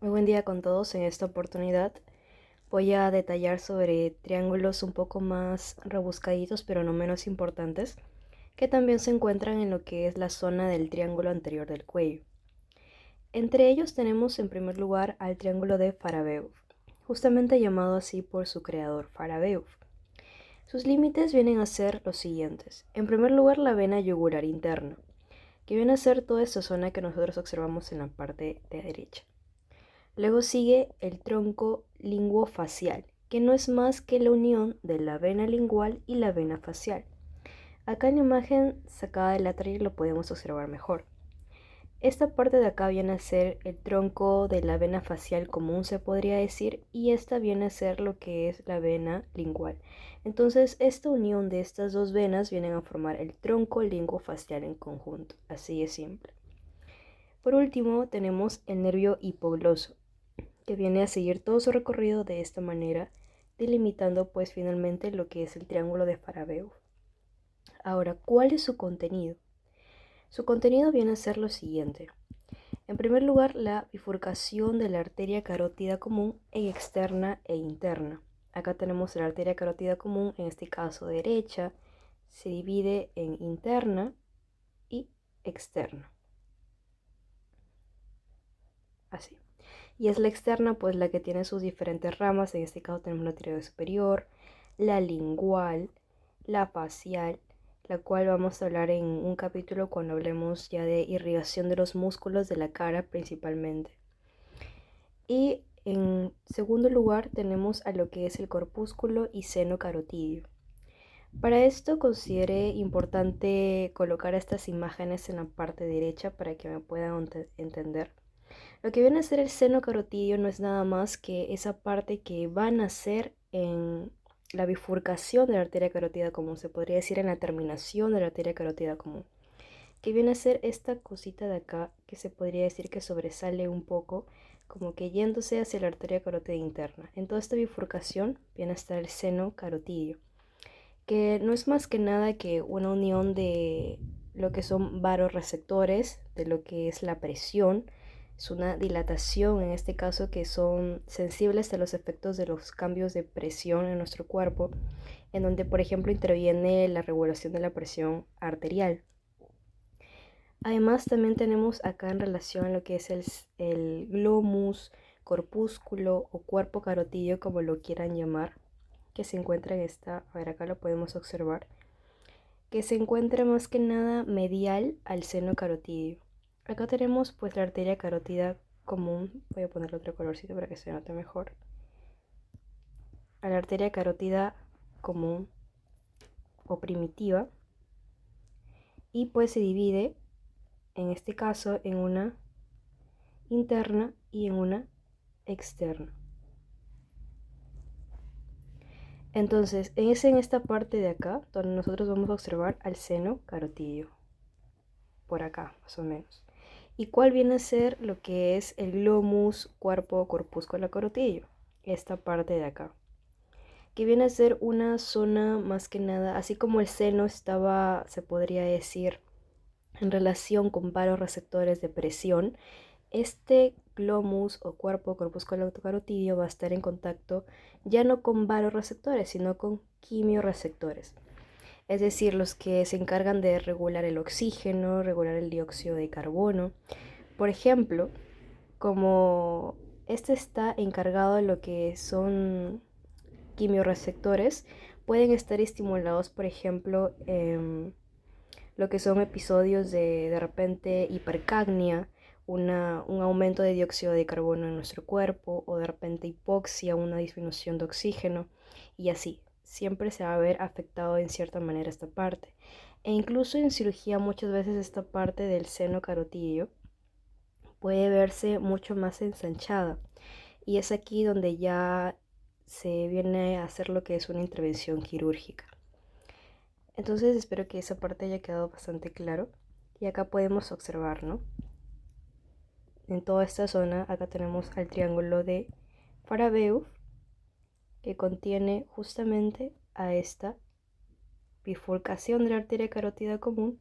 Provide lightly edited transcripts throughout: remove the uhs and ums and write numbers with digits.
Muy buen día con todos. En esta oportunidad voy a detallar sobre triángulos un poco más rebuscaditos, pero no menos importantes, que también se encuentran en lo que es la zona del triángulo anterior del cuello. Entre ellos tenemos en primer lugar al triángulo de Farabeuf, justamente llamado así por su creador, Farabeuf. Sus límites vienen a ser los siguientes. En primer lugar, la vena yugular interna, que viene a ser toda esta zona que nosotros observamos en la parte de derecha. Luego sigue el tronco linguofacial, que no es más que la unión de la vena lingual y la vena facial. Acá en la imagen sacada del atril lo podemos observar mejor. Esta parte de acá viene a ser el tronco de la vena facial común, se podría decir, y esta viene a ser lo que es la vena lingual. Entonces, esta unión de estas dos venas vienen a formar el tronco linguofacial en conjunto, así es simple. Por último, tenemos el nervio hipogloso, que viene a seguir todo su recorrido de esta manera, delimitando pues finalmente lo que es el triángulo de Farabeuf. Ahora, ¿cuál es su contenido? Su contenido viene a ser lo siguiente. En primer lugar, la bifurcación de la arteria carótida común en externa e interna. Acá tenemos la arteria carótida común, en este caso derecha, se divide en interna y externa. Así. Y es la externa, pues la que tiene sus diferentes ramas. En este caso tenemos la tiroides superior, la lingual, la facial, la cual vamos a hablar en un capítulo cuando hablemos ya de irrigación de los músculos de la cara principalmente. Y en segundo lugar tenemos a lo que es el corpúsculo y seno carotidio. Para esto consideré importante colocar estas imágenes en la parte derecha para que me puedan entender. Lo que viene a ser el seno carotidio no es nada más que esa parte que va a nacer en la bifurcación de la arteria carótida común, se podría decir en la terminación de la arteria carótida común, que viene a ser esta cosita de acá que se podría decir que sobresale un poco, como que yéndose hacia la arteria carótida interna. En toda esta bifurcación viene a estar el seno carotidio, que no es más que nada que una unión de lo que son varoreceptores, de lo que es la presión, es una dilatación en este caso que son sensibles a los efectos de los cambios de presión en nuestro cuerpo, en donde por ejemplo interviene la regulación de la presión arterial. Además también tenemos acá en relación a lo que es el glomus, corpúsculo o cuerpo carotidio como lo quieran llamar, que se encuentra en esta, a ver acá lo podemos observar, que se encuentra más que nada medial al seno carotidio. Acá tenemos pues la arteria carótida común, voy a ponerle otro colorcito para que se note mejor, a la arteria carótida común o primitiva, y pues se divide en este caso en una interna y en una externa. Entonces, es en esta parte de acá donde nosotros vamos a observar al seno carotidio, por acá más o menos. ¿Y cuál viene a ser lo que es el glomus, cuerpo, corpúsculo carotidio? Esta parte de acá, que viene a ser una zona más que nada, así como el seno estaba, se podría decir, en relación con varios receptores de presión, este glomus o cuerpo corpúsculo carotidio va a estar en contacto ya no con varoreceptores, sino con quimioreceptores. Es decir, los que se encargan de regular el oxígeno, regular el dióxido de carbono. Por ejemplo, como este está encargado de lo que son quimioreceptores, pueden estar estimulados, por ejemplo, lo que son episodios de repente hipercagnia, un aumento de dióxido de carbono en nuestro cuerpo, o de repente hipoxia, una disminución de oxígeno, y así. Siempre se va a ver afectado en cierta manera esta parte. E incluso en cirugía muchas veces esta parte del seno carotidio puede verse mucho más ensanchada. Y es aquí donde ya se viene a hacer lo que es una intervención quirúrgica. Entonces espero que esa parte haya quedado bastante claro. Y acá podemos observar, ¿no? En toda esta zona, acá tenemos al triángulo de Farabeuf, que contiene justamente a esta bifurcación de la arteria carótida común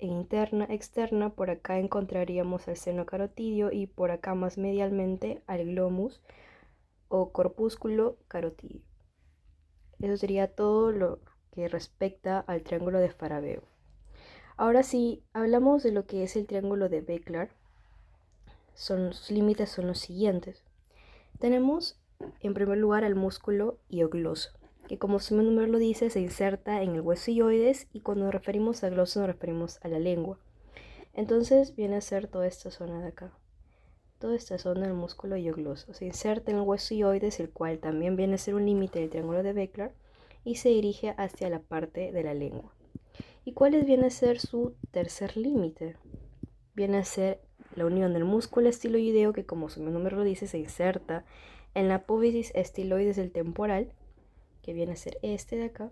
interna, externa, por acá encontraríamos al seno carotidio y por acá más medialmente al glomus o corpúsculo carotidio. Eso sería todo lo que respecta al triángulo de Farabeo. Ahora sí, hablamos de lo que es el triángulo de Beckler. Sus límites son los siguientes. Tenemos en primer lugar al músculo hiogloso, que como su nombre lo dice, se inserta en el hueso hioides, y cuando nos referimos a gloso nos referimos a la lengua. Entonces viene a ser toda esta zona de acá. Toda esta zona del músculo hiogloso se inserta en el hueso hioides, el cual también viene a ser un límite del triángulo de Beckler, y se dirige hacia la parte de la lengua. ¿Y cuál viene a ser su tercer límite? Viene a ser la unión del músculo estiloideo, que como su nombre lo dice, se inserta en la apófisis estiloides del temporal, que viene a ser este de acá.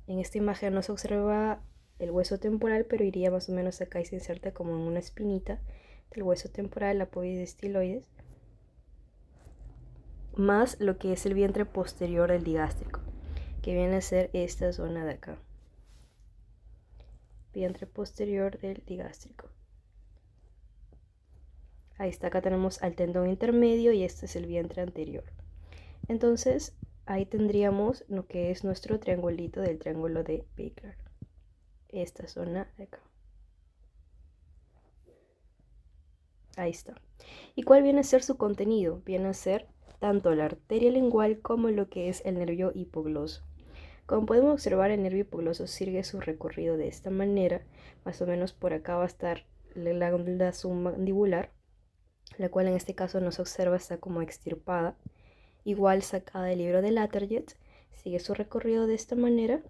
En esta imagen no se observa el hueso temporal, pero iría más o menos acá y se inserta como en una espinita del hueso temporal, la apófisis estiloides, más lo que es el vientre posterior del digástrico, que viene a ser esta zona de acá. Vientre posterior del digástrico. Ahí está, acá tenemos al tendón intermedio y este es el vientre anterior. Entonces, ahí tendríamos lo que es nuestro triangulito del triángulo de Beckler. Esta zona de acá. Ahí está. ¿Y cuál viene a ser su contenido? Viene a ser tanto la arteria lingual como lo que es el nervio hipogloso. Como podemos observar, el nervio hipogloso sigue su recorrido de esta manera. Más o menos por acá va a estar la glándula submandibular, la cual en este caso no se observa, está como extirpada. Igual sacada del libro de Laterjet, sigue su recorrido de esta manera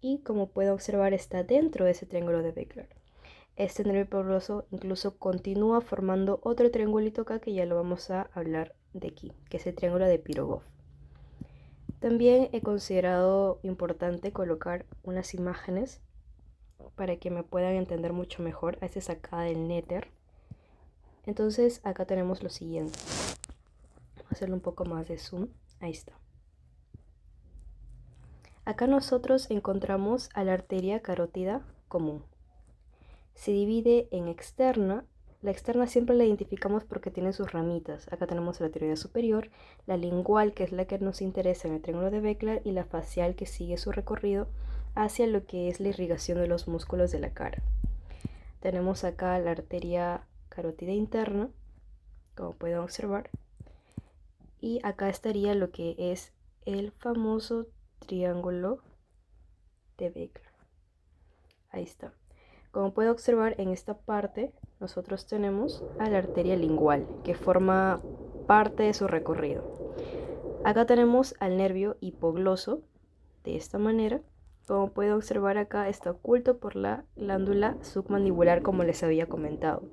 y como pueden observar está dentro de ese triángulo de Beckler. Este nervio hipogloso incluso continúa formando otro triangulito acá que ya lo vamos a hablar de aquí, que es el triángulo de Pirogov. También he considerado importante colocar unas imágenes para que me puedan entender mucho mejor. Esta es sacada del Nether. Entonces acá tenemos lo siguiente. Vamos a hacerle un poco más de zoom. Ahí está. Acá nosotros encontramos a la arteria carótida común. Se divide en externa. La externa siempre la identificamos porque tiene sus ramitas. Acá tenemos la tiroidea superior, la lingual, que es la que nos interesa en el triángulo de Beckler, y la facial, que sigue su recorrido hacia lo que es la irrigación de los músculos de la cara. Tenemos acá la arteria carótida interna, como pueden observar, y acá estaría lo que es el famoso triángulo de Beckler. Ahí está. Como puede observar, en esta parte nosotros tenemos a la arteria lingual, que forma parte de su recorrido. Acá tenemos al nervio hipogloso, de esta manera. Como puede observar, acá está oculto por la glándula submandibular, como les había comentado.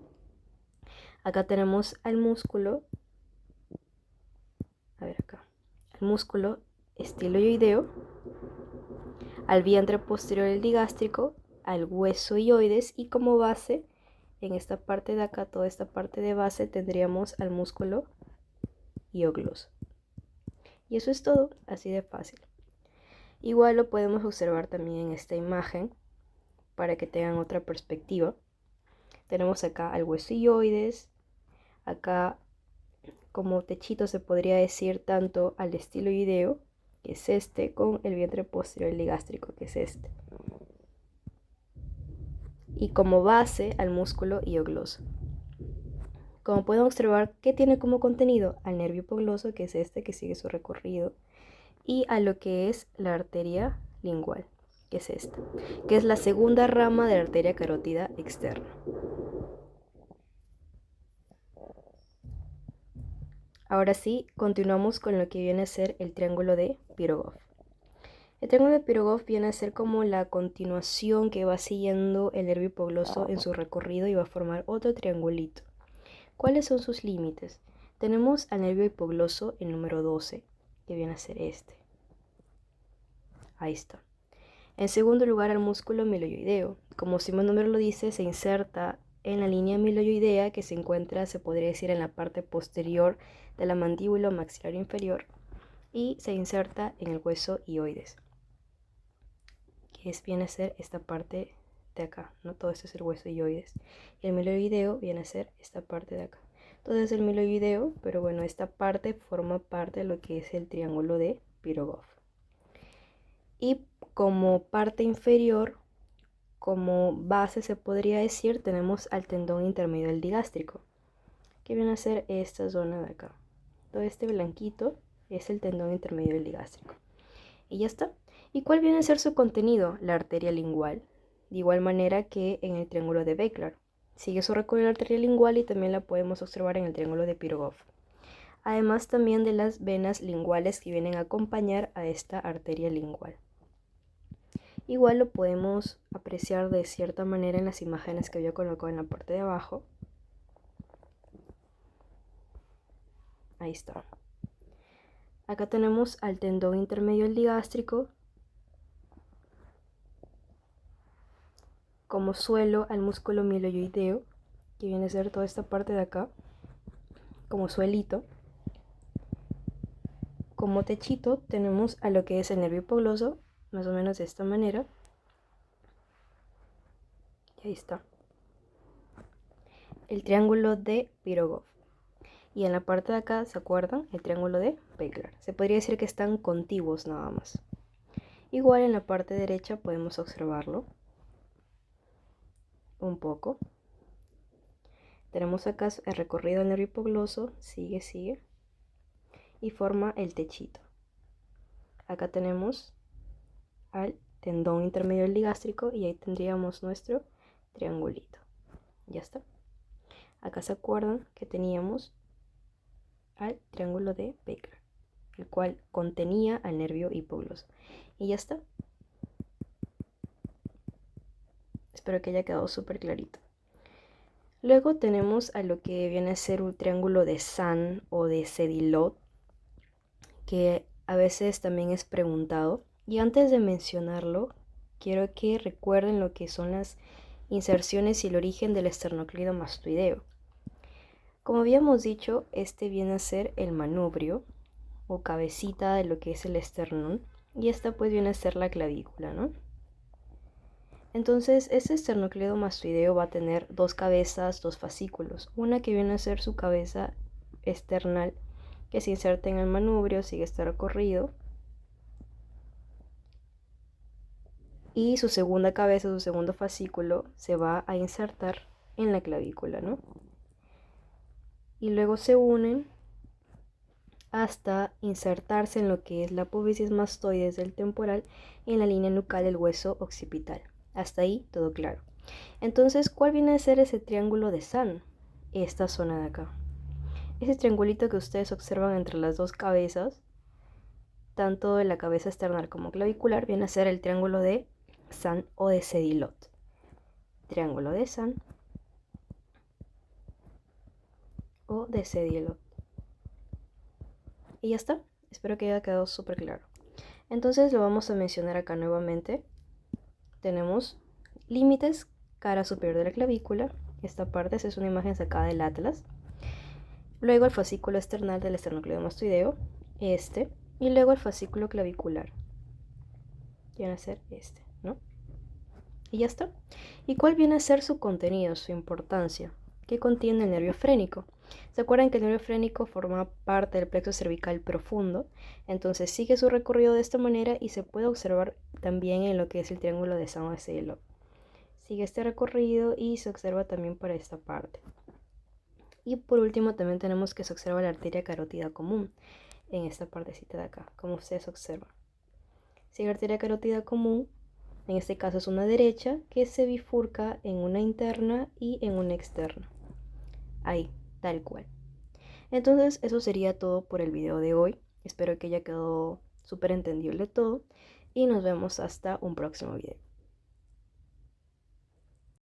Acá tenemos al músculo, al músculo estiloideo, al vientre posterior del digástrico, al hueso hioides, y como base, en esta parte de acá, toda esta parte de base, tendríamos al músculo hiogloso. Y eso es todo, así de fácil. Igual lo podemos observar también en esta imagen para que tengan otra perspectiva. Tenemos acá al hueso hioides, acá como techito se podría decir tanto al estiloideo, que es este, con el vientre posterior del digástrico, que es este, y como base al músculo hiogloso. Como pueden observar, ¿qué tiene como contenido? Al nervio hipogloso, que es este, que sigue su recorrido, y a lo que es la arteria lingual, que es esta, que es la segunda rama de la arteria carótida externa. Ahora sí, continuamos con lo que viene a ser el triángulo de Pirogov. El triángulo de Pirogov viene a ser como la continuación que va siguiendo el nervio hipogloso en su recorrido y va a formar otro triangulito. ¿Cuáles son sus límites? Tenemos al nervio hipogloso, el número 12, que viene a ser este. Ahí está. En segundo lugar, al músculo miloioideo. Como su nombre lo dice, se inserta en la línea miloioidea, que se encuentra, se podría decir, en la parte posterior de la mandíbula maxilar inferior, y se inserta en el hueso hioides, viene a ser esta parte de acá, ¿no? Todo esto es el hueso hyoides. Y el miloideo viene a ser esta parte de acá. Entonces el miloideo, pero bueno, esta parte forma parte de lo que es el triángulo de Pirogov. Y como parte inferior, como base se podría decir, tenemos al tendón intermedio del digástrico, que viene a ser esta zona de acá. Todo este blanquito es el tendón intermedio del digástrico. Y ya está. ¿Y cuál viene a ser su contenido? La arteria lingual. De igual manera que en el triángulo de Beckler. Sigue su recorrido la arteria lingual y también la podemos observar en el triángulo de Pirogov. Además también de las venas linguales que vienen a acompañar a esta arteria lingual. Igual lo podemos apreciar de cierta manera en las imágenes que había colocado en la parte de abajo. Ahí está. Acá tenemos al tendón intermedio del digástrico como suelo al músculo miloioideo, que viene a ser toda esta parte de acá, como suelito. Como techito tenemos a lo que es el nervio hipogloso, más o menos de esta manera. Y ahí está. El triángulo de Pirogov. Y en la parte de acá, ¿se acuerdan? El triángulo de Beckler. Se podría decir que están contiguos nada más. Igual en la parte derecha podemos observarlo un poco. Tenemos acá el recorrido del nervio hipogloso, sigue, y forma el techito. Acá tenemos al tendón intermedio del digástrico y ahí tendríamos nuestro triangulito. Ya está. Acá se acuerdan que teníamos al triángulo de Beckler, el cual contenía al nervio hipogloso. Y ya está. Espero que haya quedado súper clarito. Luego tenemos a lo que viene a ser un triángulo de Sand o de Sedilot, que a veces también es preguntado. Y antes de mencionarlo, quiero que recuerden lo que son las inserciones y el origen del esternocleido mastoideo. Como habíamos dicho, este viene a ser el manubrio o cabecita de lo que es el esternón, y esta pues viene a ser la clavícula, ¿no? Entonces este esternocleido mastoideo va a tener dos cabezas, dos fascículos, una que viene a ser su cabeza external, que se inserta en el manubrio, sigue este recorrido, y su segunda cabeza, su segundo fascículo, se va a insertar en la clavícula, ¿no? Y luego se unen hasta insertarse en lo que es la apófisis mastoides del temporal y en la línea nucal del hueso occipital. Hasta ahí todo claro. Entonces, ¿cuál viene a ser ese triángulo de Sand? Esta zona de acá. Ese triangulito que ustedes observan entre las dos cabezas, tanto de la cabeza externa como clavicular, viene a ser el triángulo de Sand o de Sedilot. Triángulo de Sand o de Sedilot. Y ya está. Espero que haya quedado súper claro. Entonces lo vamos a mencionar acá nuevamente. Tenemos límites, cara superior de la clavícula. Esta parte es una imagen sacada del atlas. Luego el fascículo external del esternocleido mastoideo, este. Y luego el fascículo clavicular, que viene a ser este, ¿no? Y ya está. ¿Y cuál viene a ser su contenido, su importancia? ¿Qué contiene el nervio frénico? ¿Se acuerdan que el nervio frénico forma parte del plexo cervical profundo? Entonces sigue su recorrido de esta manera y se puede observar también en lo que es el triángulo de Sand o de Sedilot. Sigue este recorrido y se observa también para esta parte. Y por último también tenemos que se observa la arteria carótida común en esta partecita de acá, como ustedes observan. Sigue la arteria carótida común, en este caso es una derecha, que se bifurca en una interna y en una externa. Ahí, tal cual. Entonces eso sería todo por el video de hoy. Espero que haya quedado súper entendible todo y nos vemos hasta un próximo video.